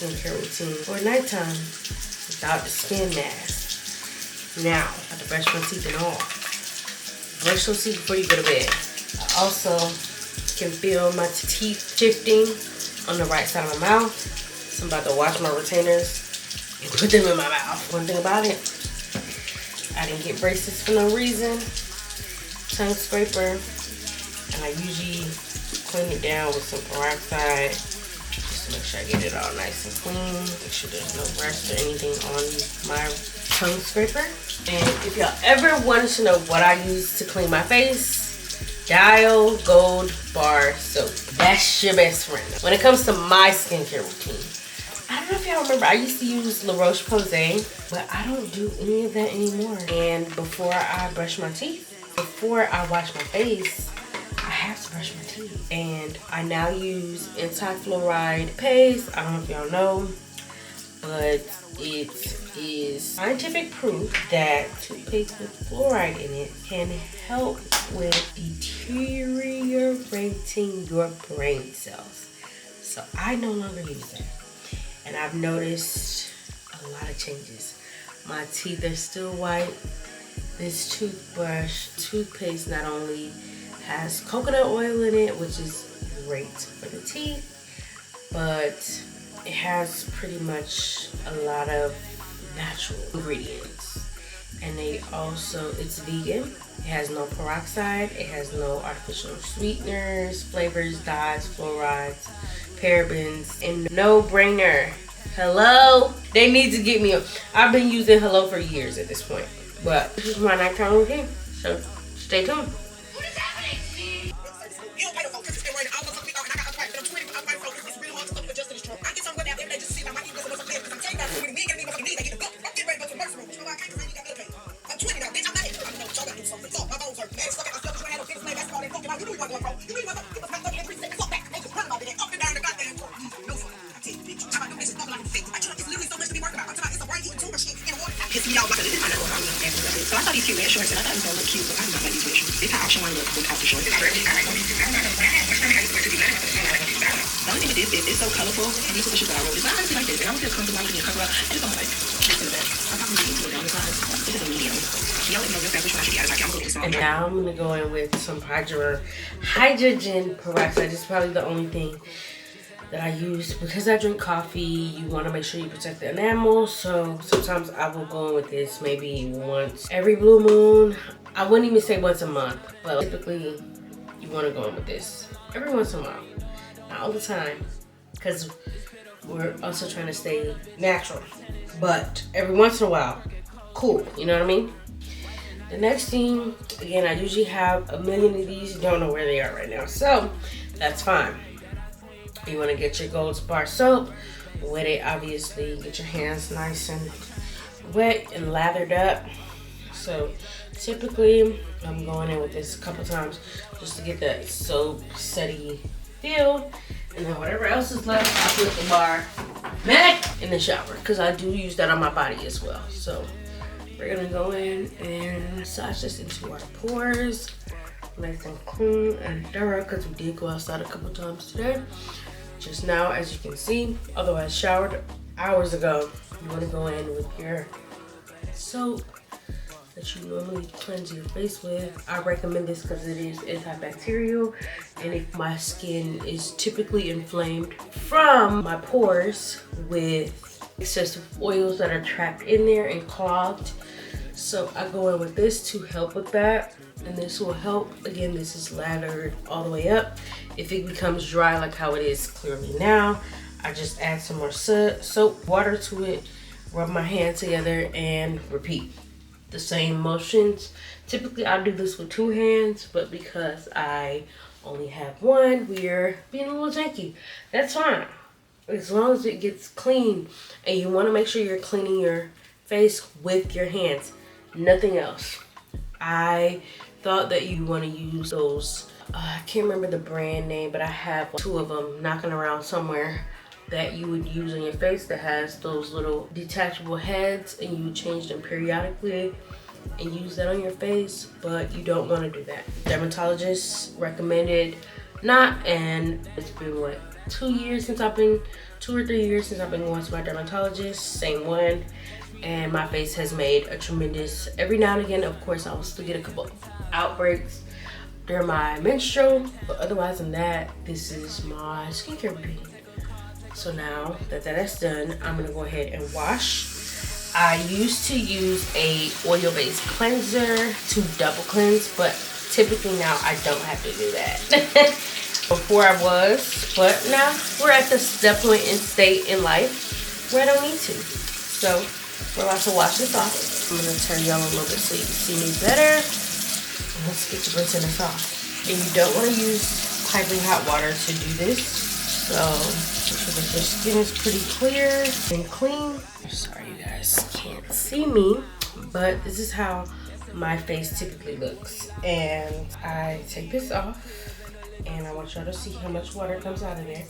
skincare routine for nighttime without the skin mask. Now, I have to brush my teeth and all. Brush those teeth before you go to bed. I also can feel my teeth shifting on the right side of my mouth. So I'm about to wash my retainers and put them in my mouth. One thing about it, I didn't get braces for no reason. Tongue scraper, and I usually clean it down with some peroxide just to make sure I get it all nice and clean. Make sure there's no rust or anything on my tongue scraper. And if y'all ever wanted to know what I use to clean my face, Dial Gold Bar Soap. That's your best friend when it comes to my skincare routine. I don't know if y'all remember, I used to use La Roche-Posay, but I don't do any of that anymore. And before I brush my teeth, before I wash my face, I have to brush my teeth. And I now use anti-fluoride paste. I don't know if y'all know, but it is scientific proof that toothpaste with fluoride in it can help with deteriorating your brain cells. So I no longer use that. And I've noticed a lot of changes. My teeth are still white. This toothpaste not only has coconut oil in it, which is great for the teeth, but it has pretty much a lot of natural ingredients. And it's vegan. It has no peroxide. It has no artificial sweeteners, flavors, dyes, fluorides, parabens, and no brainer. Hello? They need to get me. I've been using Hello for years at this point. But this is my nighttime routine. So stay tuned. So I thought these cute red shorts, and I thought it was gonna look cute, but I do not like these red shorts. This is how I show my look without the shorts. The only thing with this is it's so colorful, and these are the shoes that I wrote. It's not honestly like this, and I don't feel comfortable with it cover up. I just don't like this in the back. I'm probably going to do it down the sides. This is a medium. Y'all let me know real fast which one I should get out of the pack. And now I'm gonna go in with some hydrogen peroxide. This is probably the only thing that I use because I drink coffee. You want to make sure you protect the enamel, so sometimes I will go in with this maybe once every blue moon. I wouldn't even say once a month, but typically you want to go in with this every once in a while, not all the time, because we're also trying to stay natural, but every once in a while, cool, you know what I mean? The next thing, again, I usually have a million of these. You don't know where they are right now, so that's fine. You want to get your Gold Bar soap, wet it, obviously, get your hands nice and wet and lathered up. So typically I'm going in with this a couple times just to get that soap steady feel, and then whatever else is left, I put the bar back in the shower because I do use that on my body as well. So we're gonna go in and massage this into our pores, nice and clean and thorough, because we did go outside a couple times today. Just now, as you can see, although I showered hours ago, you want to go in with your soap that you normally cleanse your face with. I recommend this because it is antibacterial, and if my skin is typically inflamed from my pores with excessive oils that are trapped in there and clogged. So I go in with this to help with that, and this will help. Again, this is lathered all the way up. If it becomes dry like how it is clearly now, I just add some more soap, water to it, rub my hand together, and repeat the same motions. Typically I'll do this with 2 hands, but because I only have one, we're being a little janky. That's fine, as long as it gets clean. And you want to make sure you're cleaning your face with your hands, nothing else. I thought that you want to use those, I can't remember the brand name, but I have 2 of them knocking around somewhere that you would use on your face that has those little detachable heads, and you would change them periodically and use that on your face, but you don't want to do that. Dermatologists recommended not, and it's been what, 2 years since I've been 2 or 3 years since I've been going to my dermatologist, same one. And my face has made a tremendous, every now and again, of course, I will still get a couple outbreaks during my menstrual, but otherwise than that, this is my skincare routine. So now that that's done, I'm gonna go ahead and wash. I used to use a oil-based cleanser to double cleanse, but typically now I don't have to do that. Before I was, but now we're at the point in state in life where I don't need to. So we're about to wash this off. I'm gonna turn yellow a little bit so you can see me better. And let's get to rinsing this off. And you don't want to use piping hot water to do this. So make sure that your skin is pretty clear and clean. Sorry you guys can't see me, but this is how my face typically looks. And I take this off and I want y'all to see how much water comes out of there.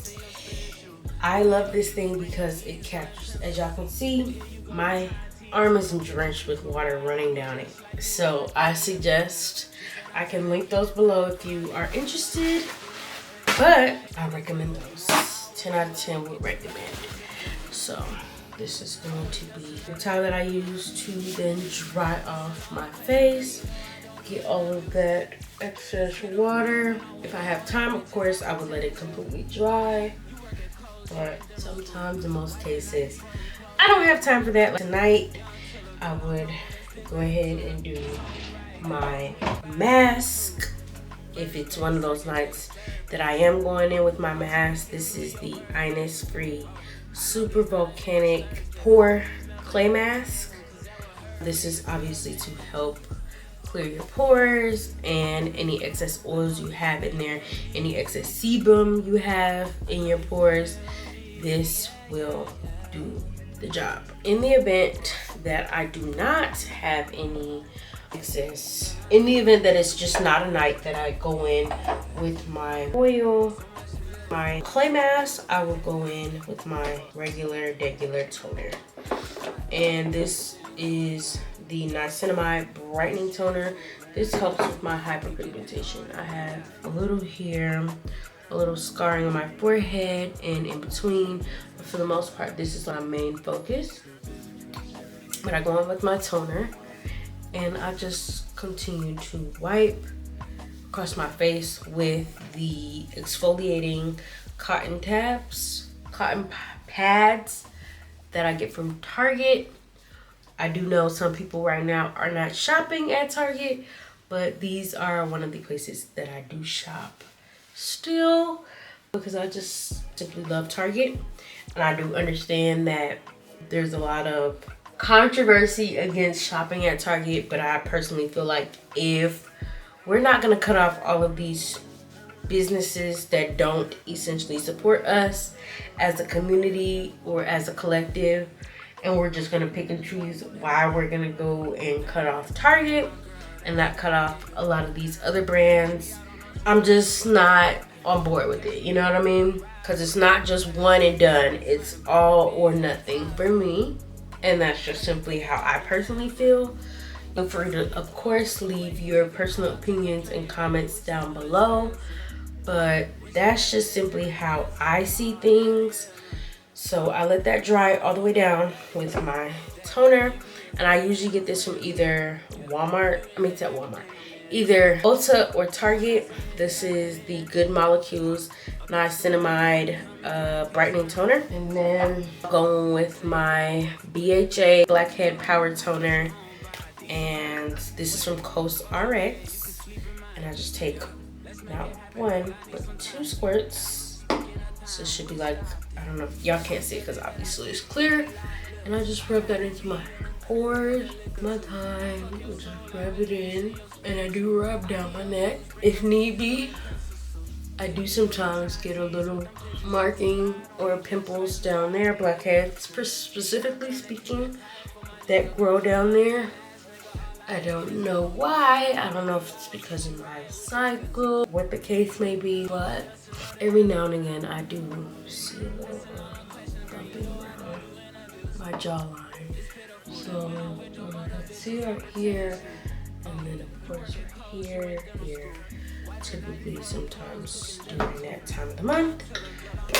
I love this thing because it captures, as y'all can see, my arm is drenched with water running down it. So I suggest, I can link those below if you are interested, but I recommend those. 10 out of 10 would recommend. So this is going to be the towel that I use to then dry off my face, get all of that excess water. If I have time, of course, I would let it completely dry, but sometimes, in most cases, I don't have time for that. Like tonight, I would go ahead and do my mask. If it's one of those nights that I am going in with my mask, this is the Innisfree Super Volcanic Pore Clay Mask. This is obviously to help clear your pores and any excess oils you have in there, any excess sebum you have in your pores. This will do the job. In the event that I do not have any excess, in the event that it's just not a night that I go in with my oil, my clay mask, I will go in with my regular toner. And this is the niacinamide brightening toner. This helps with my hyperpigmentation. I have a little here, a little scarring on my forehead and in between, but for the most part this is my main focus. But I go in with my toner and I just continue to wipe across my face with the exfoliating cotton pads that I get from Target. I do know some people right now are not shopping at Target, but these are one of the places that I do shop still because I just simply love Target. And I do understand that there's a lot of controversy against shopping at Target, but I personally feel like if we're not gonna cut off all of these businesses that don't essentially support us as a community or as a collective, and we're just gonna pick and choose why we're gonna go and cut off Target and not cut off a lot of these other brands, I'm just not on board with it, you know what I mean? Because it's not just one and done, it's all or nothing for me. And that's just simply how I personally feel. Feel free to, of course, leave your personal opinions and comments down below. But that's just simply how I see things. So I let that dry all the way down with my toner. And I usually get this from either either Ulta or Target. This is the Good Molecules Niacinamide Brightening Toner. And then going with my BHA Blackhead Power Toner. And this is from Coast RX. And I just take not one, but 2 squirts. So it should be like, I don't know, y'all can't see it because obviously it's clear. And I just rub that into my pores, my time, just rub it in. And I do rub down my neck if need be. I do sometimes get a little marking or pimples down there, blackheads specifically speaking, that grow down there. I don't know why. I don't know if it's because of my cycle, what the case may be, but every now and again I do see a little bumping around my jawline. So let's see right here, and then of course right here. Typically, sometimes during that time of the month,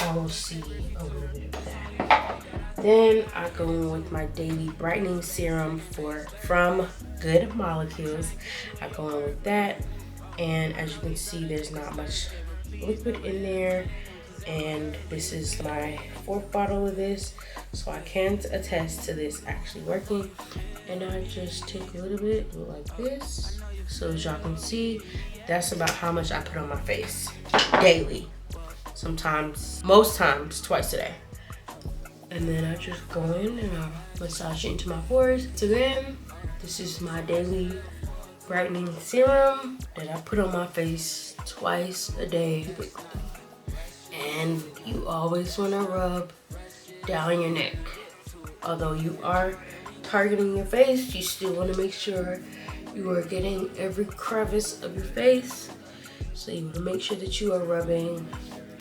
I will see a little bit of that. Then I go in with my daily brightening serum from Good Molecules. I go in with that, and as you can see, there's not much liquid in there. And this is my 4th bottle of this, so I can attest to this actually working. And I just take a little bit, like this. So as y'all can see, that's about how much I put on my face daily. Sometimes, most times, twice a day. And then I just go in and I massage it into my pores. So then, this is my daily brightening serum that I put on my face twice a day. And you always want to rub down your neck. Although you are targeting your face, you still want to make sure you are getting every crevice of your face. So you want to make sure that you are rubbing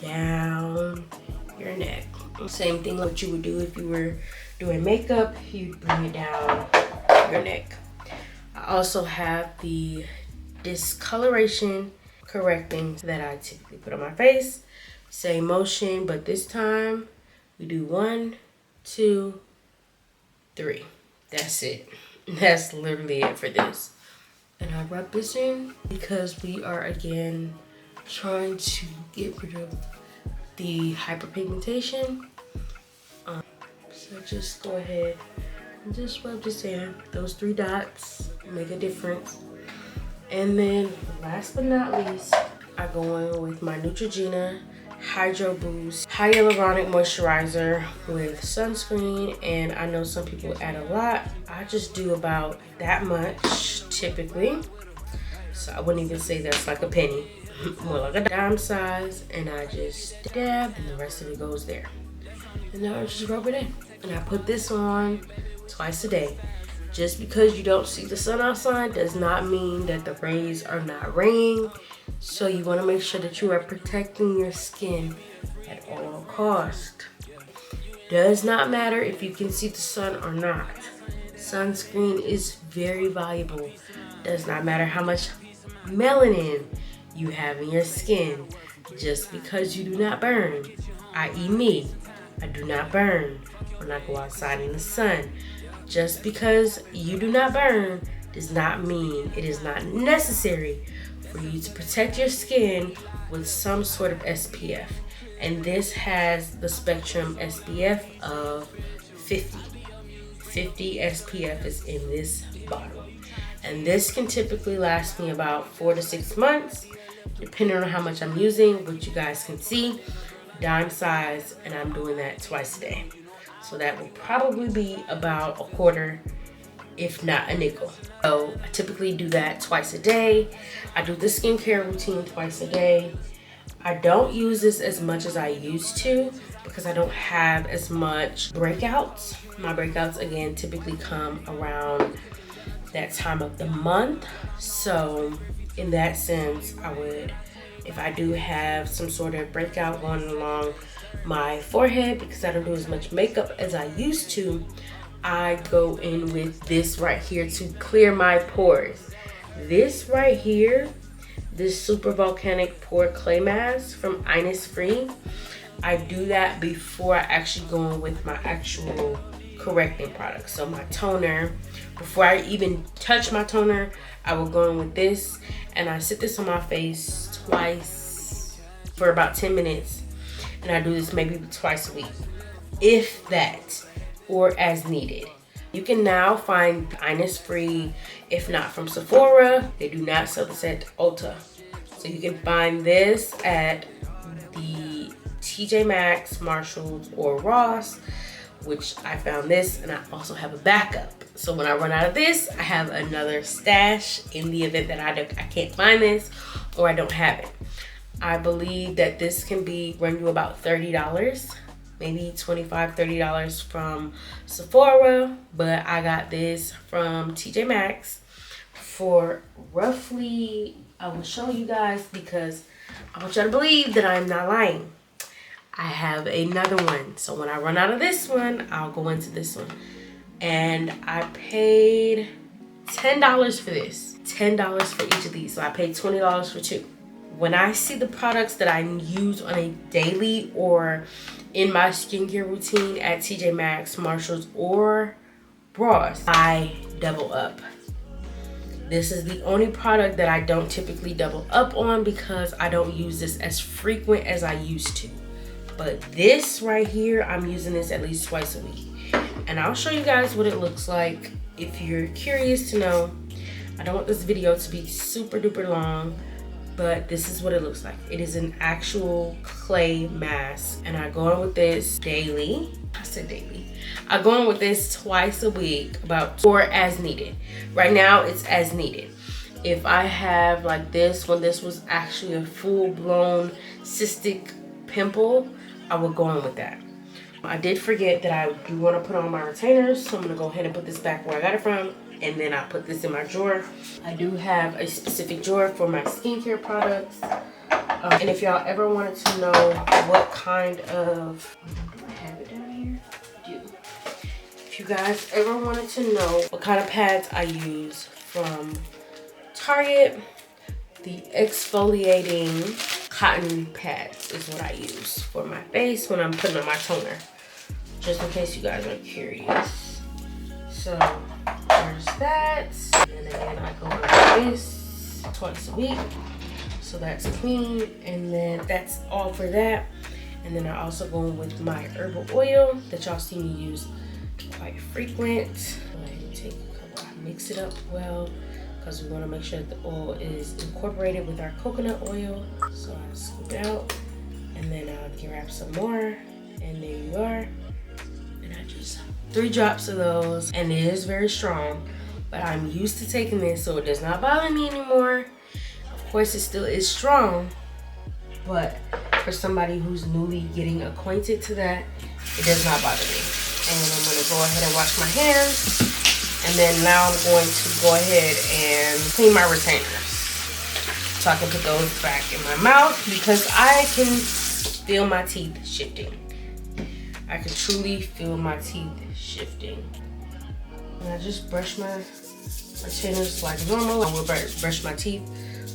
down your neck. Same thing what you would do if you were doing makeup, you'd bring it down your neck. I also have the discoloration correcting that I typically put on my face. Same motion, but this time we do 1, 2, 3. That's it. That's literally it for this. And I rub this in because we are again trying to get rid of the hyperpigmentation. So just go ahead and just rub this in. Those 3 dots make a difference. And then last but not least, I go in with my Neutrogena Hydro Boost Hyaluronic Moisturizer with sunscreen. And I know some people add a lot. I just do about that much typically. So I wouldn't even say that's like a penny. More like a dime size. And I just dab and the rest of it goes there. And now I just rub it in. And I put this on twice a day. Just because you don't see the sun outside does not mean that the rays are not raying. So you want to make sure that you are protecting your skin at all costs. Does not matter if you can see the sun or not. Sunscreen is very valuable. Does not matter how much melanin you have in your skin. Just because you do not burn, i.e. me, I do not burn when I go outside in the sun. Just because you do not burn does not mean it is not necessary for you to protect your skin with some sort of SPF. And this has the spectrum SPF of 50. 50 SPF is in this bottle. And this can typically last me about 4 to 6 months, depending on how much I'm using, which you guys can see, dime size, and I'm doing that twice a day. So that will probably be about a quarter, if not a nickel. So I typically do that twice a day. I do the skincare routine twice a day. I don't use this as much as I used to because I don't have as much breakouts. My breakouts, again, typically come around that time of the month. So in that sense, I would, if I do have some sort of breakout going along my forehead because I don't do as much makeup as I used to, I go in with this right here to clear my pores. This right here, this Super Volcanic Pore Clay Mask from Innisfree, I do that before I actually go in with my actual correcting product. So my toner, before I even touch my toner, I will go in with this and I sit this on my face twice for about 10 minutes. And I do this maybe twice a week, if that, or as needed. You can now find Innisfree, if not from Sephora. They do not sell this at Ulta. So you can find this at the TJ Maxx, Marshalls, or Ross, which I found this, and I also have a backup. So when I run out of this, I have another stash in the event that I can't find this or I don't have it. I believe that this can run you about $30, maybe $25, $30 from Sephora, but I got this from TJ Maxx for roughly, I will show you guys because I want y'all to believe that I'm not lying. I have another one. So when I run out of this one, I'll go into this one. And I paid $10 for this. $10 for each of these. So I paid $20 for 2. When I see the products that I use on a daily or in my skincare routine at TJ Maxx, Marshalls, or Ross, I double up. This is the only product that I don't typically double up on because I don't use this as frequent as I used to. But this right here, I'm using this at least twice a week. And I'll show you guys what it looks like if you're curious to know. I don't want this video to be super duper long, but this is what it looks like. It is an actual clay mask, and I go on with this daily. I said daily. I go on with this twice a week, or as needed. Right now, it's as needed. If I have like this, when this was actually a full-blown cystic pimple, I would go on with that. I did forget that I do want to put on my retainers, so I'm going to go ahead and put this back where I got it from, and then I put this in my drawer. I do have a specific drawer for my skincare products. And if y'all ever wanted to know what kind of, I have it down here. If you guys ever wanted to know what kind of pads I use from Target, the exfoliating cotton pads is what I use for my face when I'm putting on my toner. Just in case you guys are curious. So there's that. And again, I go with this twice a week. So that's clean. And then that's all for that. And then I also go with my herbal oil that y'all see me use quite frequent. Go ahead and take a couple. I mix it up well because we want to make sure that the oil is incorporated with our coconut oil. So I scoop it out and then I'll grab some more. And there you are. And I just 3 drops of those, and it is very strong, but I'm used to taking this, so it does not bother me anymore. Of course, it still is strong, but for somebody who's newly getting acquainted to that, it does not bother me. And I'm gonna go ahead and wash my hands, and then now I'm going to go ahead and clean my retainers so I can put those back in my mouth because I can feel my teeth shifting. I can truly feel my teeth shifting. And I just brush my retainers like normal. I will brush my teeth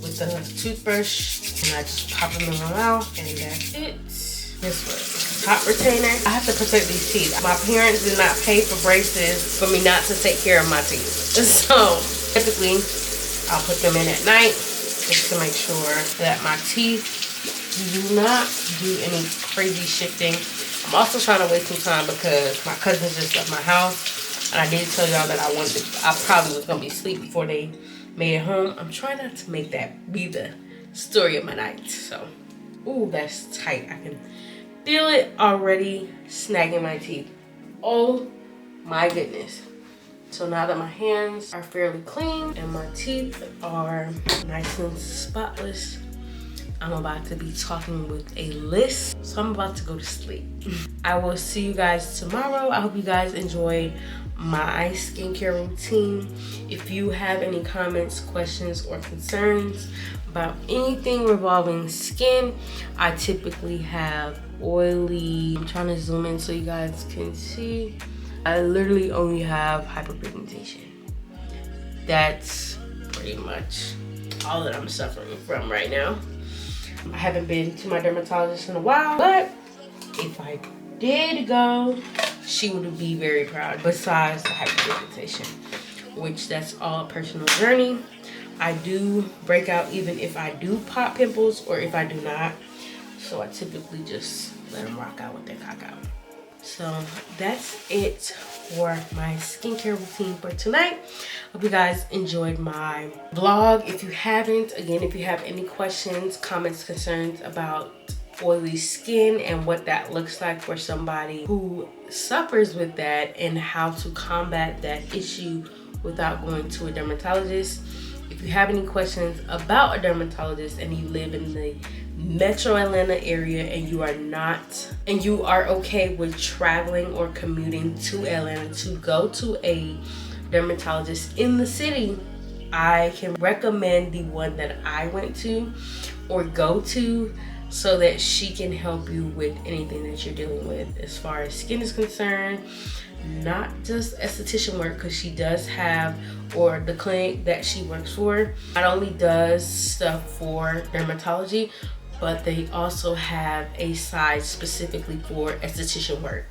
with the toothbrush, and I just pop them in my mouth, and that's it. This way. Top retainer. I have to protect these teeth. My parents did not pay for braces for me not to take care of my teeth. So typically, I'll put them in at night just to make sure that my teeth do not do any crazy shifting. I'm also trying to waste some time because my cousins just left my house, and I did tell y'all that I probably was gonna be asleep before they made it home. I'm trying not to make that be the story of my night. So, ooh, that's tight. I can feel it already snagging my teeth. Oh my goodness. So now that my hands are fairly clean and my teeth are nice and spotless, I'm about to be talking with a list, so I'm about to go to sleep. I will see you guys tomorrow. I hope you guys enjoyed my skincare routine. If you have any comments, questions, or concerns about anything revolving skin, I typically have oily. I'm trying to zoom in so you guys can see. I literally only have hyperpigmentation. That's pretty much all that I'm suffering from right now. I haven't been to my dermatologist in a while, but if I did go, she would be very proud. Besides the hyperpigmentation, which that's all a personal journey. I do break out even if I do pop pimples or if I do not. So I typically just let them rock out with their cock out. So that's it for my skincare routine for tonight. Hope you guys enjoyed my vlog. If you haven't, again, if you have any questions, comments, concerns about oily skin and what that looks like for somebody who suffers with that and how to combat that issue without going to a dermatologist. If you have any questions about a dermatologist and you live in the Metro Atlanta area and you are okay with traveling or commuting to Atlanta to go to a dermatologist in the city, I can recommend the one that I went to or go to, so that she can help you with anything that you're dealing with as far as skin is concerned. Not just esthetician work, because she does have, or the clinic that she works for not only does stuff for dermatology, but they also have a side specifically for esthetician work.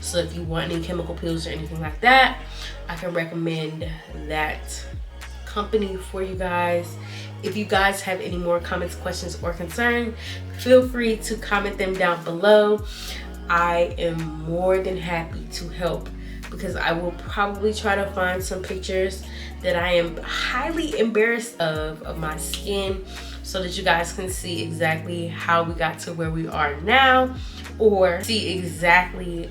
So if you want any chemical peels or anything like that, I can recommend that company for you guys. If you guys have any more comments, questions, or concerns, feel free to comment them down below. I am more than happy to help, because I will probably try to find some pictures that I am highly embarrassed of my skin, so that you guys can see exactly how we got to where we are now, or see exactly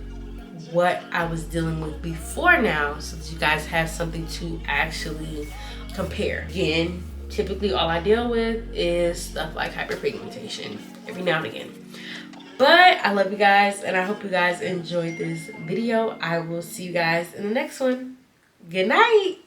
what I was dealing with before now, so that you guys have something to actually compare. Again, typically all I deal with is stuff like hyperpigmentation every now and again. But I love you guys, and I hope you guys enjoyed this video. I will see you guys in the next one. Good night.